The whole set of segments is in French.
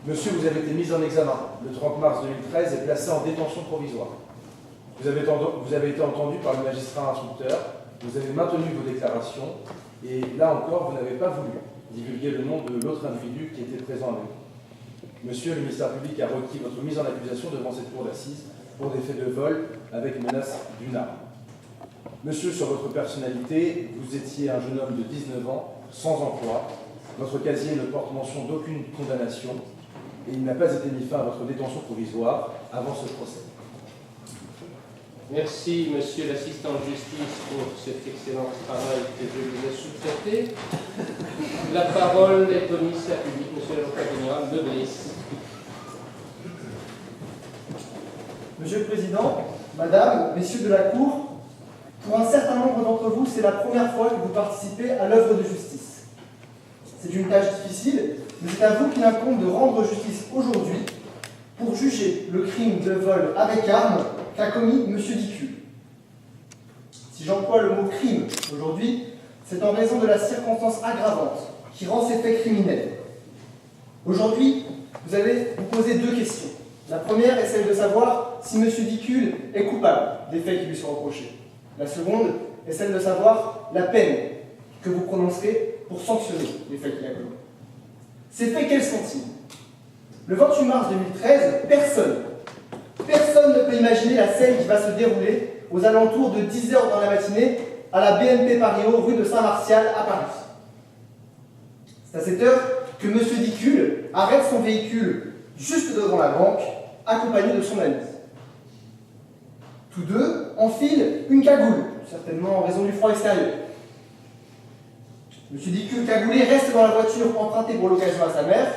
Monsieur, vous avez été mis en examen le 30 mars 2013 et placé en détention provisoire. Vous avez été entendu par le magistrat instructeur, vous avez maintenu vos déclarations et là encore, vous n'avez pas voulu divulguer le nom de l'autre individu qui était présent avec vous. Monsieur, le ministère public a requis votre mise en accusation devant cette cour d'assises pour des faits de vol avec menace d'une arme. Monsieur, sur votre personnalité, vous étiez un jeune homme de 19 ans, sans emploi. Votre casier ne porte mention d'aucune condamnation et il n'a pas été mis fin à votre détention provisoire avant ce procès. Merci, monsieur l'assistant de justice, pour cet excellent travail que je vous ai sous-traité. La parole est au ministère public, monsieur l'avocat général de Brice. Monsieur le Président, Madame, Messieurs de la Cour, pour un certain nombre d'entre vous, c'est la première fois que vous participez à l'œuvre de justice. C'est une tâche difficile, mais c'est à vous qu'il incombe de rendre justice aujourd'hui pour juger le crime de vol avec arme qu'a commis M. Dicule. Si j'emploie le mot crime aujourd'hui, c'est en raison de la circonstance aggravante qui rend ces faits criminels. Aujourd'hui, vous allez vous poser deux questions. La première est celle de savoir si M. Dicule est coupable des faits qui lui sont reprochés. La seconde est celle de savoir la peine que vous prononcerez pour sanctionner les faits qu'il a commis. Ces faits, quels sont-ils? Le 28 mars 2013, personne ne peut imaginer la scène qui va se dérouler aux alentours de 10 h dans la matinée à la BNP Paris-Haut, rue de Saint-Martial, à Paris. C'est à cette heure que M. Dicule arrête son véhicule juste devant la banque, accompagné de son ami. Tous deux enfilent une cagoule, certainement en raison du froid extérieur. M. Dicule cagoulé reste dans la voiture empruntée pour l'occasion à sa mère.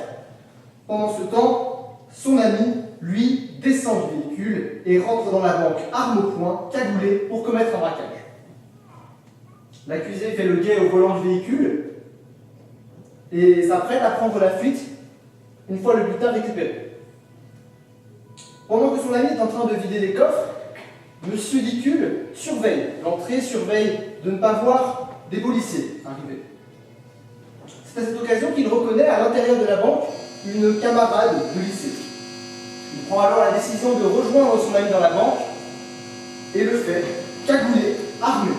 Pendant ce temps, son ami, lui, descend du véhicule et rentre dans la banque arme au poing, cagoulé, pour commettre un braquage. L'accusé fait le guet au volant du véhicule et s'apprête à prendre la fuite une fois le butin récupéré. Pendant que son ami est en train de vider les coffres, M. Dicule surveille l'entrée, surveille de ne pas voir des policiers arriver. C'est à cette occasion qu'il reconnaît à l'intérieur de la banque une camarade de lycée. Il prend alors la décision de rejoindre son ami dans la banque et le fait cagoulé, armé.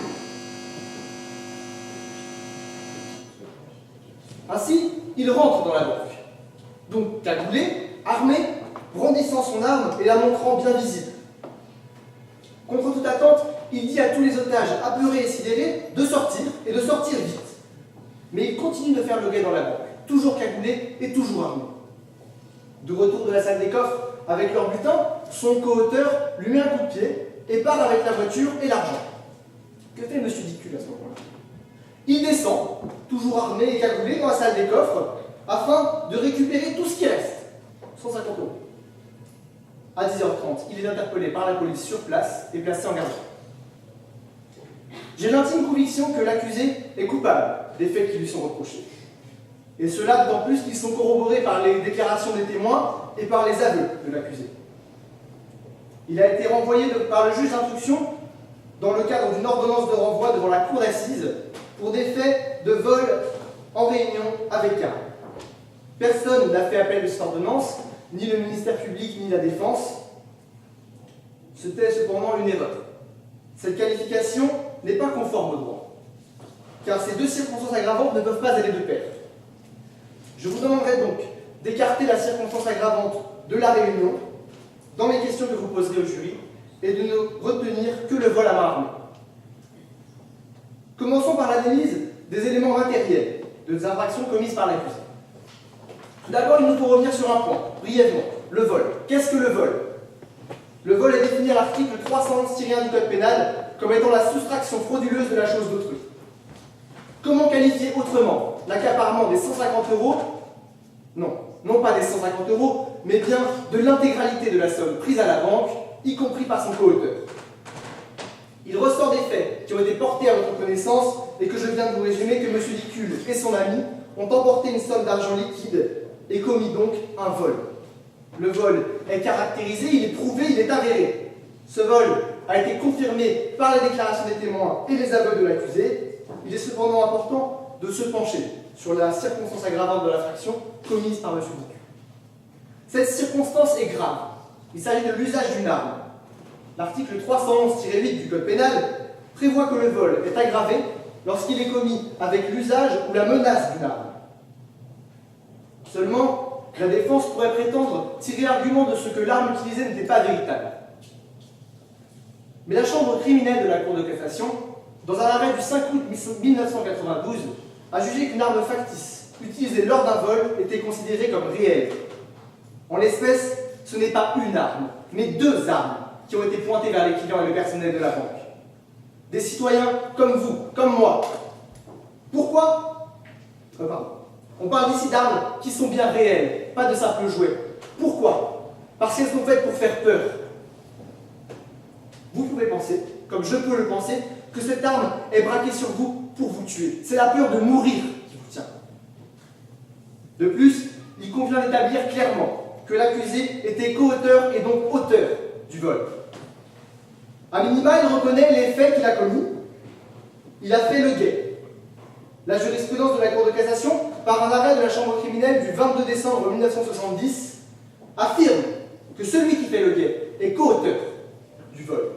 Ainsi, il rentre dans la banque. Donc cagoulé, armé, brandissant son arme et la montrant bien visible. Contre toute attente, il dit à tous les otages apeurés et sidérés de sortir et de sortir vite. Mais il continue de faire le guet dans la banque, toujours cagoulé et toujours armé. De retour de la salle des coffres avec leur butin, son co-auteur lui met un coup de pied et part avec la voiture et l'argent. Que fait M. Dicule à ce moment-là? Il descend, toujours armé et cagoulé, dans la salle des coffres afin de récupérer tout ce qui reste, 150 €. À 10 h 30, il est interpellé par la police sur place et placé en garde. J'ai l'intime conviction que l'accusé est coupable des faits qui lui sont reprochés. Et cela d'autant plus qu'ils sont corroborés par les déclarations des témoins et par les aveux de l'accusé. Il a été renvoyé par le juge d'instruction dans le cadre d'une ordonnance de renvoi devant la cour d'assises pour des faits de vol en réunion avec arme. Personne n'a fait appel de cette ordonnance, ni le ministère public ni la défense. C'était cependant une erreur. Cette qualification n'est pas conforme au droit, car ces deux circonstances aggravantes ne peuvent pas aller de pair. Je vous demanderai donc d'écarter la circonstance aggravante de la réunion dans les questions que vous poserez au jury et de ne retenir que le vol à main armée. Commençons par l'analyse des éléments matériels des infractions commises par l'accusé. Tout d'abord, il nous faut revenir sur un point, brièvement, le vol. Qu'est-ce que le vol? Le vol est défini à l'article 311-1 du Code pénal comme étant la soustraction frauduleuse de la chose d'autrui. Comment qualifier autrement l'accaparement des 150 €? Non pas des 150 €, mais bien de l'intégralité de la somme prise à la banque, y compris par son co-auteur. Il ressort des faits qui ont été portés à votre connaissance et que je viens de vous résumer que M. Dicule et son ami ont emporté une somme d'argent liquide et commis donc un vol. Le vol est caractérisé, il est prouvé, il est avéré. Ce vol a été confirmé par les déclarations des témoins et les aveux de l'accusé. Il est cependant important de se pencher sur la circonstance aggravante de l'infraction commise par M. Dicule. Cette circonstance est grave. Il s'agit de l'usage d'une arme. L'article 311-8 du Code pénal prévoit que le vol est aggravé lorsqu'il est commis avec l'usage ou la menace d'une arme. Seulement, la défense pourrait prétendre tirer argument de ce que l'arme utilisée n'était pas véritable. Mais la chambre criminelle de la Cour de cassation, dans un arrêt du 5 août 1992, a jugé qu'une arme factice utilisée lors d'un vol était considérée comme réelle. En l'espèce, ce n'est pas une arme, mais deux armes qui ont été pointées vers les clients et le personnel de la banque. Des citoyens comme vous, comme moi. Pourquoi On parle ici d'armes qui sont bien réelles, pas de simples jouets. Pourquoi? Parce qu'elles sont faites pour faire peur. Vous pouvez penser, comme je peux le penser, que cette arme est braquée sur vous pour vous tuer. C'est la peur de mourir qui vous tient. De plus, il convient d'établir clairement que l'accusé était coauteur et donc auteur du vol. A minima, il reconnaît les faits qu'il a commis. Il a fait le guet. La jurisprudence de la Cour de cassation, par un arrêt de la Chambre criminelle du 22 décembre 1970, affirme que celui qui fait le guet est coauteur du vol.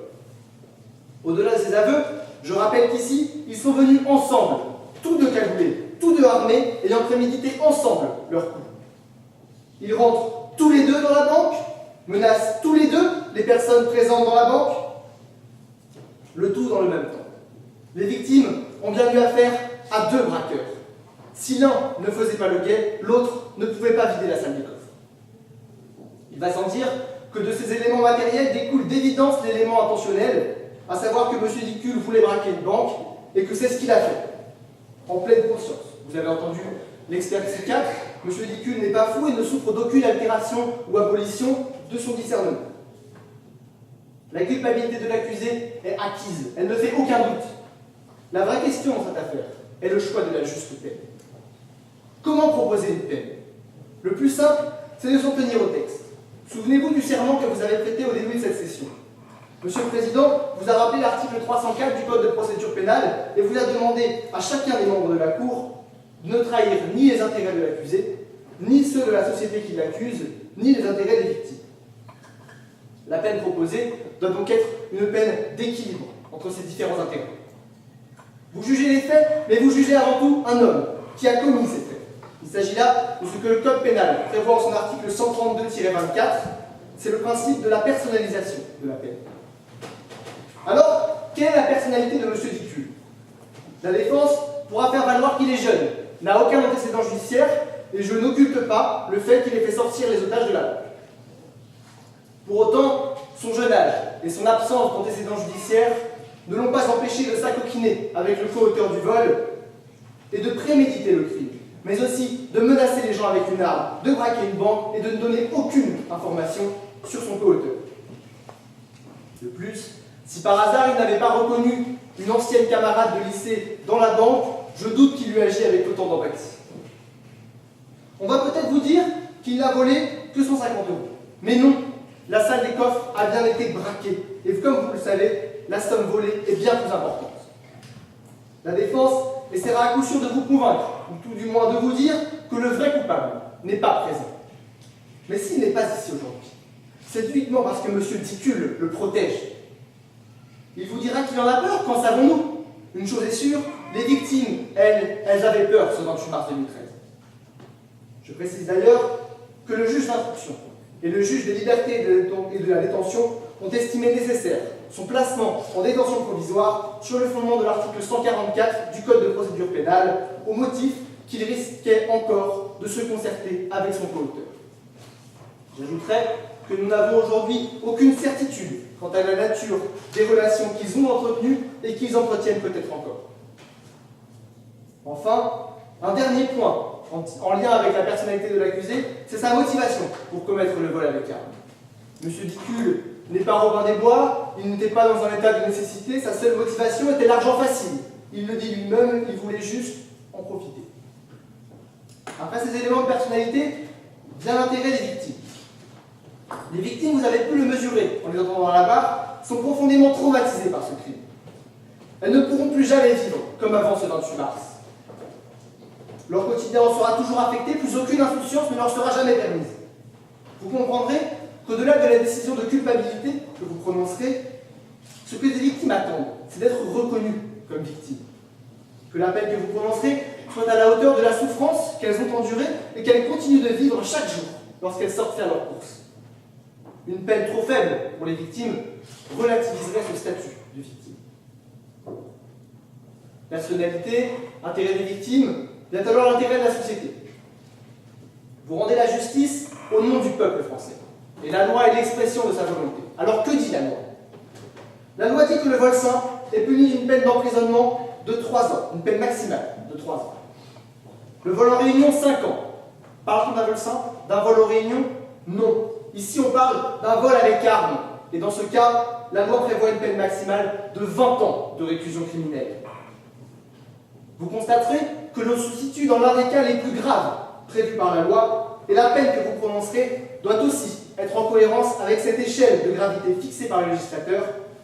Au-delà de ces aveux, je rappelle qu'ici, ils sont venus ensemble, tous deux cagoulés, tous deux armés, ayant prémédité ensemble leur coup. Ils rentrent tous les deux dans la banque, menacent tous les deux les personnes présentes dans la banque, le tout dans le même temps. Les victimes ont bien eu affaire à deux braqueurs. Si l'un ne faisait pas le guet, l'autre ne pouvait pas vider la salle des coffres. Il va sans dire que de ces éléments matériels découle d'évidence l'élément intentionnel, à savoir que M. Dicule voulait braquer une banque et que c'est ce qu'il a fait, en pleine conscience. Vous avez entendu l'expert psychiatre, M. Dicule n'est pas fou et ne souffre d'aucune altération ou abolition de son discernement. La culpabilité de l'accusé est acquise, elle ne fait aucun doute. La vraie question dans cette affaire est le choix de la juste peine. Comment proposer une peine? Le plus simple, c'est de s'en tenir au texte. Souvenez-vous du serment que vous avez prêté au début de cette session. Monsieur le Président vous a rappelé l'article 304 du Code de procédure pénale et vous a demandé à chacun des membres de la Cour de ne trahir ni les intérêts de l'accusé, ni ceux de la société qui l'accuse, ni les intérêts des victimes. La peine proposée doit donc être une peine d'équilibre entre ces différents intérêts. Vous jugez les faits, mais vous jugez avant tout un homme qui a commis ces faits. Il s'agit là de ce que le Code pénal prévoit en son article 132-24, c'est le principe de la personnalisation de la peine. Alors, quelle est la personnalité de M. Dicule? La défense pourra faire valoir qu'il est jeune, n'a aucun antécédent judiciaire, et je n'occulte pas le fait qu'il ait fait sortir les otages de la banque. Pour autant, son jeune âge et son absence d'antécédent judiciaire ne l'ont pas empêché de s'acoquiner avec le co-auteur du vol et de préméditer le crime, mais aussi de menacer les gens avec une arme, de braquer une banque et de ne donner aucune information sur son co-auteur. De plus, si par hasard il n'avait pas reconnu une ancienne camarade de lycée dans la banque, je doute qu'il lui agit avec autant d'empathie. On va peut-être vous dire qu'il n'a volé que 150 €. Mais non, la salle des coffres a bien été braquée. Et comme vous le savez, la somme volée est bien plus importante. La défense essaiera à coup sûr de vous convaincre, ou tout du moins de vous dire que le vrai coupable n'est pas présent. Mais s'il n'est pas ici aujourd'hui, c'est uniquement parce que M. Dicule le protège. Il vous dira qu'il en a peur, qu'en savons-nous? Une chose est sûre, les victimes, elles avaient peur ce 28 mars 2013. Je précise d'ailleurs que le juge d'instruction et le juge des libertés et de la détention ont estimé nécessaire son placement en détention provisoire sur le fondement de l'article 144 du Code de procédure pénale, au motif qu'il risquait encore de se concerter avec son co-auteur. J'ajouterai que nous n'avons aujourd'hui aucune certitude quant à la nature des relations qu'ils ont entretenues et qu'ils entretiennent peut-être encore. Enfin, un dernier point en lien avec la personnalité de l'accusé, c'est sa motivation pour commettre le vol avec arme. M. Dicule n'est pas Robin des Bois, il n'était pas dans un état de nécessité, sa seule motivation était l'argent facile. Il le dit lui-même, il voulait juste en profiter. Après ces éléments de personnalité, vient l'intérêt des victimes. Les victimes, vous avez pu le mesurer en les entendant à la barre, sont profondément traumatisées par ce crime. Elles ne pourront plus jamais vivre comme avant ce 28 mars. Leur quotidien en sera toujours affecté, plus aucune insouciance ne leur sera jamais permise. vous comprendrez qu'au-delà de la décision de culpabilité que vous prononcerez, ce que des victimes attendent, c'est d'être reconnues comme victimes. Que la peine que vous prononcerez soit à la hauteur de la souffrance qu'elles ont endurée et qu'elles continuent de vivre chaque jour lorsqu'elles sortent faire leur course. Une peine trop faible pour les victimes relativiserait ce statut de victime. Nationalité, intérêt des victimes, vient alors l'intérêt de la société. Vous rendez la justice au nom du peuple français. Et la loi est l'expression de sa volonté. Alors que dit la loi? La loi dit que le vol simple est puni d'une peine d'emprisonnement de 3 ans, une peine maximale de 3 ans. Le vol en réunion, 5 ans. Parle-t-on d'un vol simple? D'un vol en réunion? Non. Ici, on parle d'un vol avec arme. Et dans ce cas, la loi prévoit une peine maximale de 20 ans de réclusion criminelle. Vous constaterez que l'on se situe dans l'un des cas les plus graves prévus par la loi, et la peine que vous prononcerez doit aussi être en cohérence avec cette échelle de gravité fixée par le législateur,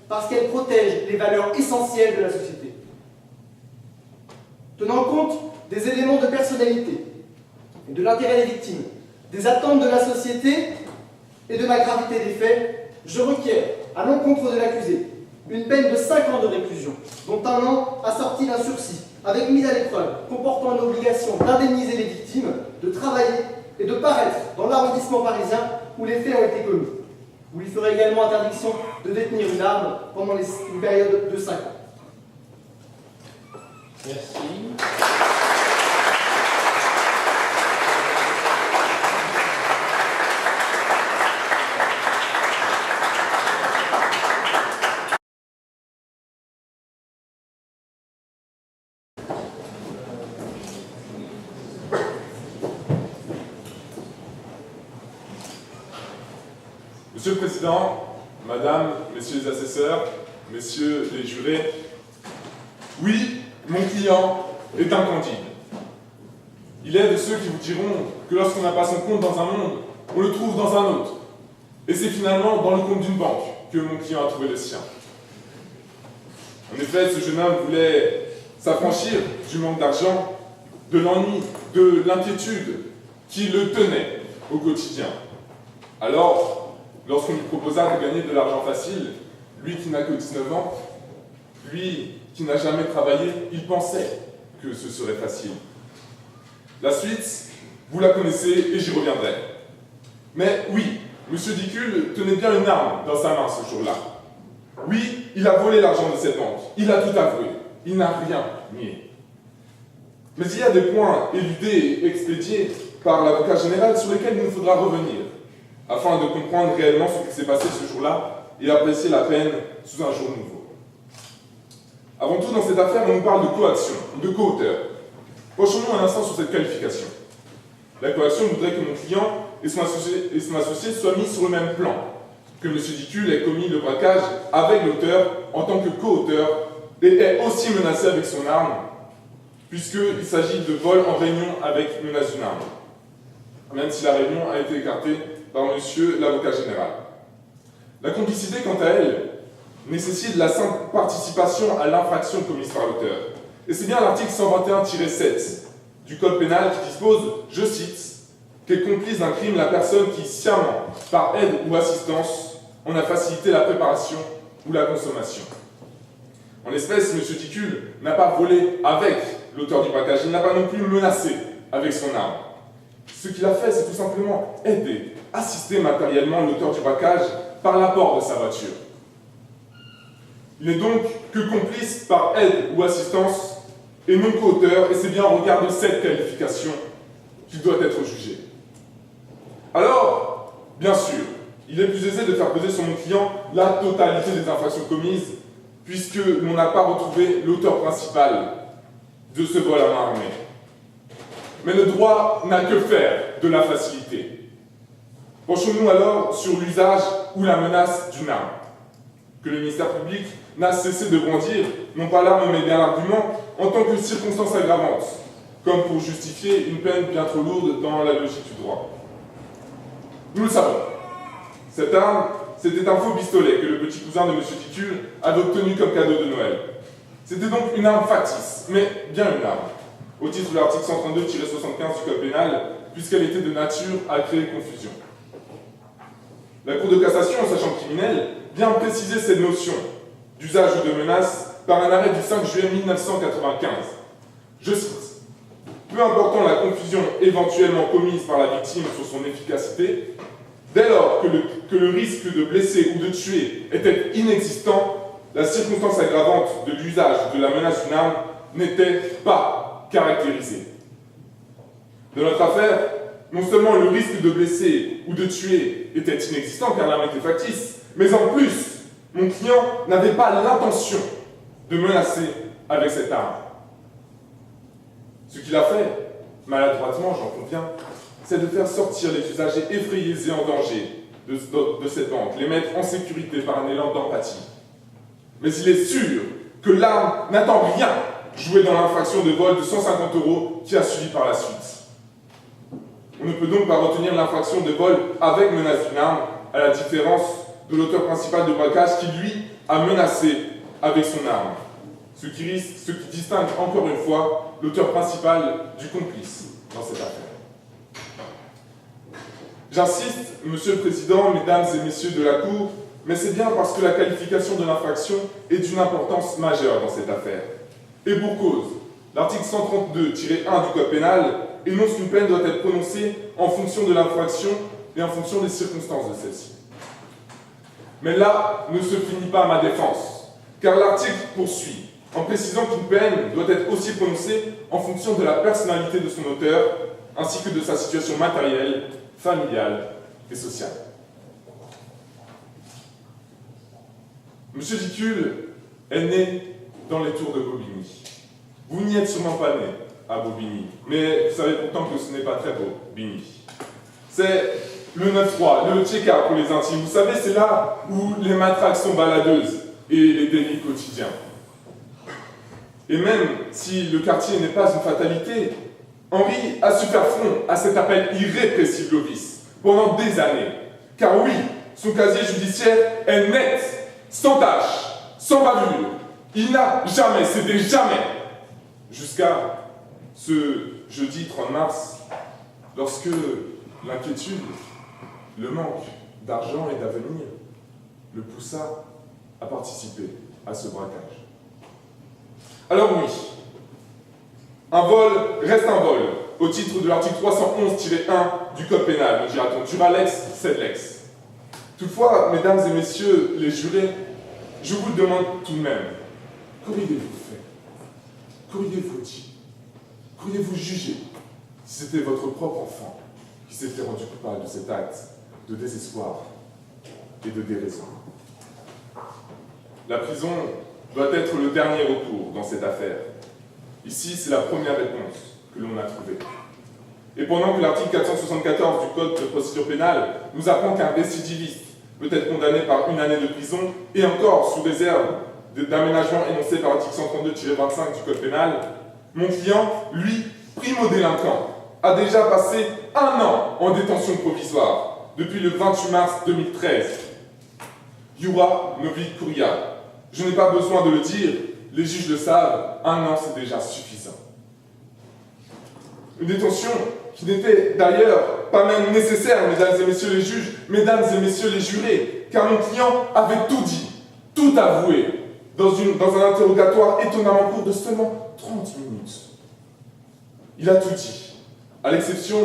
parce qu'elle protège les valeurs essentielles de la société. Tenant compte des éléments de personnalité et de l'intérêt des victimes, des attentes de la société et de la gravité des faits, je requiers, à l'encontre de l'accusé, une peine de 5 ans de réclusion, dont 1 an assorti d'un sursis, avec mise à l'épreuve, comportant une obligation d'indemniser les victimes, de travailler et de paraître dans l'arrondissement parisien où les faits ont été commis. Vous lui ferez également interdiction de détenir une arme pendant une période de 5 ans. Merci. Monsieur le Président, Madame, Messieurs les assesseurs, Messieurs les jurés, oui, mon client est un candide. Il est de ceux qui vous diront que lorsqu'on n'a pas son compte dans un monde, on le trouve dans un autre. Et c'est finalement dans le compte d'une banque que mon client a trouvé le sien. En effet, ce jeune homme voulait s'affranchir du manque d'argent, de l'ennui, de l'inquiétude qui le tenait au quotidien. Alors, lorsqu'on lui proposa de gagner de l'argent facile, lui qui n'a que 19 ans, lui qui n'a jamais travaillé, il pensait que ce serait facile. La suite, vous la connaissez et j'y reviendrai. Mais oui, M. Dicul tenait bien une arme dans sa main ce jour-là. Oui, il a volé l'argent de cette banque, il a tout avoué, il n'a rien nié. Mais il y a des points éludés et expédiés par l'avocat général sur lesquels il nous faudra revenir, afin de comprendre réellement ce qui s'est passé ce jour-là et apprécier la peine sous un jour nouveau. Avant tout, dans cette affaire, on nous parle de coaction, ou de co-auteur. Penchons-nous un instant sur cette qualification. La coaction voudrait que mon client et son associé soient mis sur le même plan, que M. Dicul ait commis le braquage avec l'auteur en tant que co-auteur et ait aussi menacé avec son arme, puisqu'il s'agit de vol en réunion avec menace d'une arme, même si la réunion a été écartée par monsieur l'avocat général. La complicité, quant à elle, nécessite la simple participation à l'infraction commise par l'auteur. Et c'est bien l'article 121-7 du Code pénal qui dispose, je cite, qu'est complice d'un crime la personne qui, sciemment, par aide ou assistance, en a facilité la préparation ou la consommation. En l'espèce, M. Dicul n'a pas volé avec l'auteur du braquage, il n'a pas non plus menacé avec son arme. Ce qu'il a fait, c'est tout simplement aider, assister matériellement l'auteur du braquage par l'apport de sa voiture. Il n'est donc que complice par aide ou assistance et non co-auteur, et c'est bien au regard de cette qualification qu'il doit être jugé. Alors, bien sûr, il est plus aisé de faire peser sur mon client la totalité des infractions commises, puisque l'on n'a pas retrouvé l'auteur principal de ce vol à main armée. Mais le droit n'a que faire de la facilité. Penchons-nous alors sur l'usage ou la menace d'une arme, que le ministère public n'a cessé de brandir, non pas l'arme mais bien l'argument, en tant que circonstance aggravante, comme pour justifier une peine bien trop lourde dans la logique du droit. Nous le savons, cette arme, c'était un faux pistolet que le petit cousin de M. Dicul avait obtenu comme cadeau de Noël. C'était donc une arme factice, mais bien une arme, au titre de l'article 132-75 du Code pénal, puisqu'elle était de nature à créer confusion. La Cour de cassation, en sachant criminel, vient préciser cette notion d'usage de menace par un arrêt du 5 juillet 1995. Je cite. Peu important la confusion éventuellement commise par la victime sur son efficacité, dès lors que le risque de blesser ou de tuer était inexistant, la circonstance aggravante de l'usage de la menace d'une arme n'était pas caractérisée. Dans notre affaire, non seulement le risque de blesser ou de tuer était inexistant car l'arme était factice, mais en plus, mon client n'avait pas l'intention de menacer avec cette arme. Ce qu'il a fait, maladroitement j'en conviens, c'est de faire sortir les usagers effrayés et en danger de cette banque, les mettre en sécurité par un élan d'empathie. Mais il est sûr que l'arme n'attend rien joué dans l'infraction de vol de 150 € qui a suivi par la suite. On ne peut donc pas retenir l'infraction de vol avec menace d'une arme, à la différence de l'auteur principal de braquage qui, lui, a menacé avec son arme. Ce qui distingue encore une fois l'auteur principal du complice dans cette affaire. J'insiste, Monsieur le Président, Mesdames et Messieurs de la Cour, mais c'est bien parce que la qualification de l'infraction est d'une importance majeure dans cette affaire. Et pour cause, l'article 132-1 du Code pénal énonce qu'une peine doit être prononcée en fonction de l'infraction et en fonction des circonstances de celle-ci. Mais là ne se finit pas ma défense, car l'article poursuit en précisant qu'une peine doit être aussi prononcée en fonction de la personnalité de son auteur, ainsi que de sa situation matérielle, familiale et sociale. Monsieur Dicule est né dans les tours de Bobigny. Vous n'y êtes sûrement pas né à Bobigny, mais vous savez pourtant que ce n'est pas très beau, Bigny. C'est le 9-3, le Tchéka pour les intimes. Vous savez, c'est là où les matraques sont baladeuses et les délits quotidiens. Et même si le quartier n'est pas une fatalité, Henri a su faire front à cet appel irrépressible au vice pendant des années. Car oui, son casier judiciaire est net, sans tache, sans bavure. Il n'a jamais cédé, jamais, jusqu'à ce jeudi 30 mars, lorsque l'inquiétude, le manque d'argent et d'avenir le poussa à participer à ce braquage. Alors oui, un vol reste un vol, au titre de l'article 311-1 du Code pénal, me dira-t-on, dura lex, sed lex. Toutefois, mesdames et messieurs les jurés, je vous le demande tout de même, qu'auriez-vous fait? Qu'auriez-vous dit? Qu'auriez-vous jugé si c'était votre propre enfant qui s'était rendu coupable de cet acte de désespoir et de déraison? La prison doit être le dernier recours dans cette affaire. Ici, c'est la première réponse que l'on a trouvée. Et pendant que l'article 474 du Code de procédure pénale nous apprend qu'un récidiviste peut être condamné par 1 année de prison, et encore sous réserve d'aménagement énoncé par l'article 132-25 du Code pénal, mon client, lui, primo-délinquant, a déjà passé 1 an en détention provisoire depuis le 28 mars 2013. Jura novit curia. Je n'ai pas besoin de le dire, les juges le savent, 1 an c'est déjà suffisant. Une détention qui n'était d'ailleurs pas même nécessaire, mesdames et messieurs les juges, mesdames et messieurs les jurés, car mon client avait tout dit, tout avoué, dans un interrogatoire étonnamment court de seulement 30 minutes. Il a tout dit, à l'exception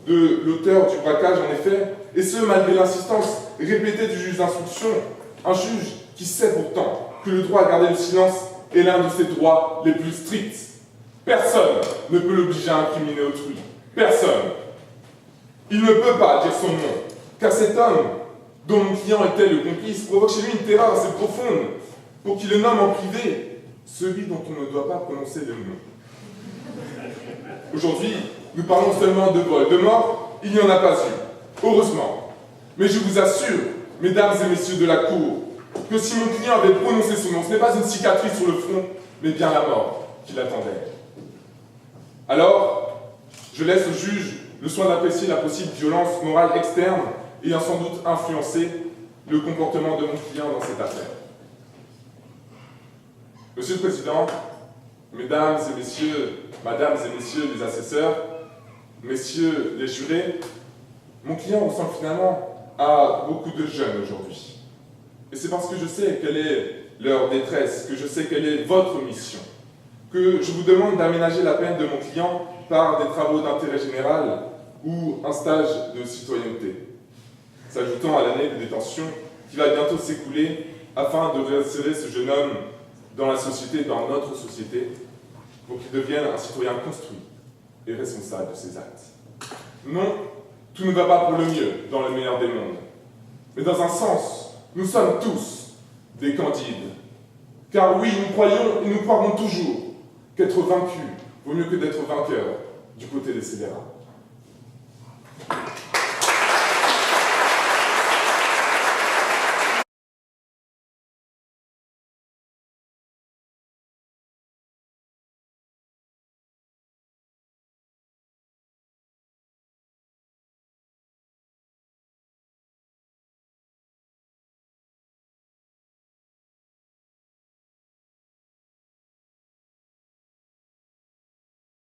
de l'auteur du braquage en effet, et ce malgré l'insistance répétée du juge d'instruction, un juge qui sait pourtant que le droit à garder le silence est l'un de ses droits les plus stricts. Personne ne peut l'obliger à incriminer autrui. Personne. Il ne peut pas dire son nom, car cet homme, dont mon client était le complice, provoque chez lui une terreur assez profonde pour qu'il le nomme en privé celui dont on ne doit pas prononcer le nom. Aujourd'hui, nous parlons seulement de vol. De mort, il n'y en a pas eu. Heureusement. Mais je vous assure, mesdames et messieurs de la Cour, que si mon client avait prononcé son nom, ce n'est pas une cicatrice sur le front, mais bien la mort qui l'attendait. Alors, je laisse au juge le soin d'apprécier la possible violence morale externe ayant sans doute influencé le comportement de mon client dans cette affaire. Monsieur le Président, mesdames et messieurs, madame et messieurs les assesseurs, messieurs les jurés, mon client ressemble finalement à beaucoup de jeunes aujourd'hui. Et c'est parce que je sais quelle est leur détresse, que je sais quelle est votre mission, que je vous demande d'aménager la peine de mon client par des travaux d'intérêt général ou un stage de citoyenneté, s'ajoutant à l'année de détention qui va bientôt s'écouler afin de réinsérer ce jeune homme dans la société, dans notre société, pour qu'il devienne un citoyen construit et responsable de ses actes. Non, tout ne va pas pour le mieux dans le meilleur des mondes. Mais dans un sens, nous sommes tous des Candides. Car oui, nous croyons et nous croirons toujours qu'être vaincu vaut mieux que d'être vainqueur du côté des scélérats.